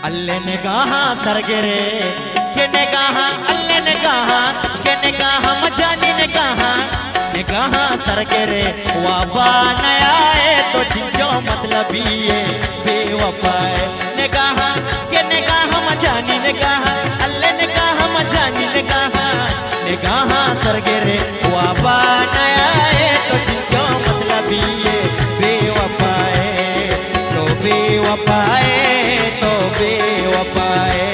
अल्ले ने कहा सरगरे के ने कहा अल्ले ने कहा के ने कहा मजानी ने कहा सरगरे वाबा नया है तो जिंजो मतलब ये बेवफाए ने कहा के ने कहा मजानी ने कहा अल्ले ने कहा मजानी ने कहा सरगरे वाबा नया है तो जिंजो मतलब ये बेवफाए तो बेवफाए तो बेवफाए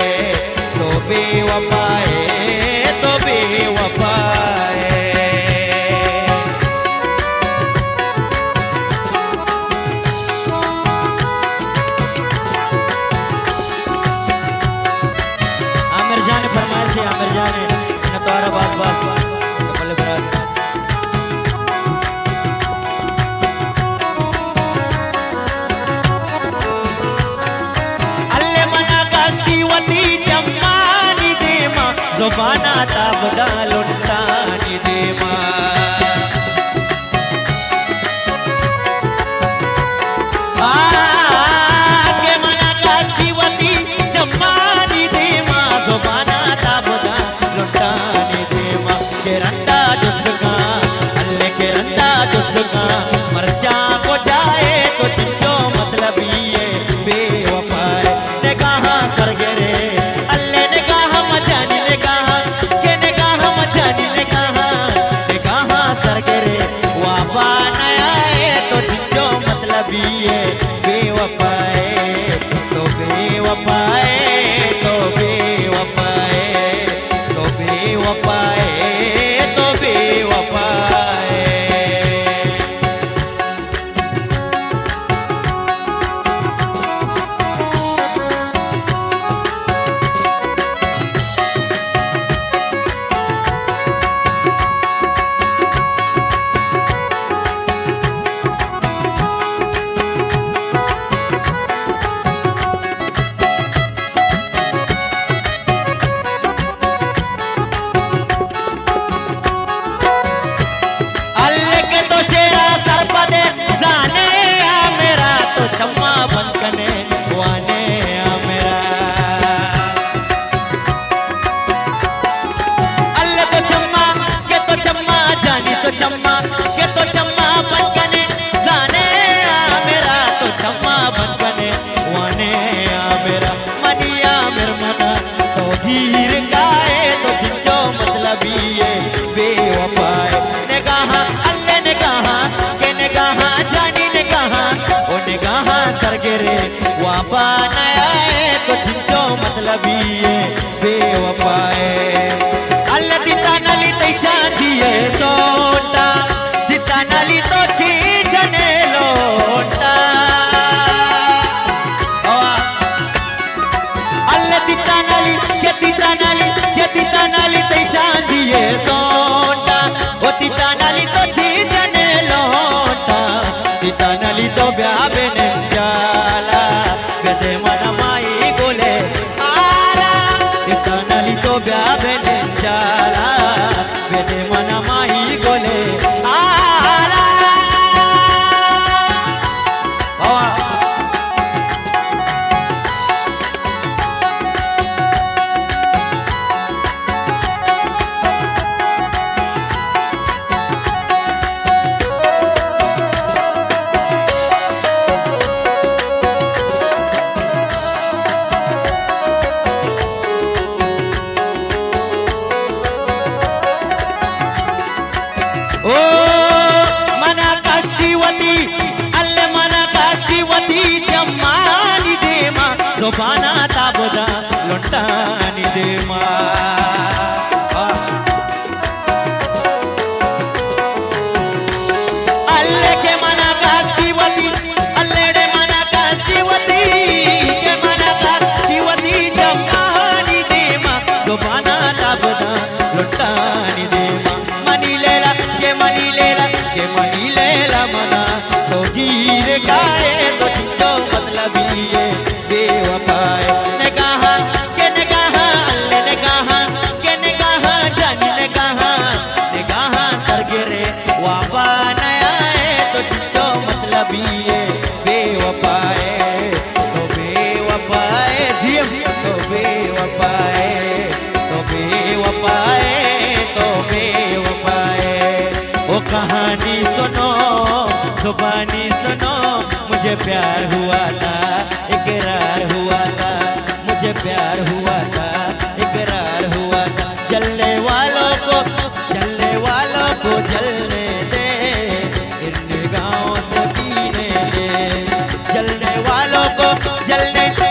तो बेवफाए तो बेवफाए। आमिर जान फरमाइश है आमिर जान न तोरा बात बात बोले बरात ज़ुबाना ताबदा लुटानी देमा के मना का शिवती जमानी देमा ज़ुबाना ताबदा लुटानी देमा के रंदा जुस्का अल्ले के रंदा जुस्का मरचा को जाए तो जिंजो मतलब ये बेवफाए ने कहा सरगरे ये बेवफाए तो बेवफाए तो बेवफाए तो बेवफाए तो बेवफाए। चम्मा बनकने वाने मेरा अल्लाह तो चम्मा के तो चम्मा जानी तो चम्मा के तो चम्मा बनकने जाने मेरा तो चम्मा बनकने वाने मेरा मनिया मेर मना तो हीर गाए तो जिंजो मतलब ये बेवफाए ने कहा अल्लाह ने कहा के ने कहा जानी ने कहा कहा सरगरे वाबा नया है तो जिंजो मतलब ये बेवफाए अल्लाह दिता नली तैसा दिए सोटा दिता नली तो चीजने लोटा अल्लाह दिता नली तैसा दिए सोटा वो दिता नली तो चीजने लोटा दिता नली तो ब्याबे ने जाला गदे मन माई गोले आला दिता नली तो ब्याबे ने जाला गदे मन माई गोले आला ज़ुबाना ताबदा लुटानी देमा अल्ले के मना का शिवती अल्ले रे मना का शिवती के मना का शिवती जमानी देमा ज़ुबाना ताबदा लुटानी देमा मनी लेला के मनी लेला के मनी लेला मना तो हीर गाए तो जिंजो मतलब ये बेवफाए ने कहा के ने कहा अल्ले ने कहा के ने कहा जानी ने कहा सरगरे वाबा नया है तो जिंजो मतलब ये बेवफाए तो बेवफाए। जुबानी सुनो मुझे प्यार हुआ था, इकरार हुआ था, मुझे प्यार हुआ था, इकरार हुआ था। जलने वालों को जलने दे, इन निगाहों से जीने दे, जलने वालों को जलने दे।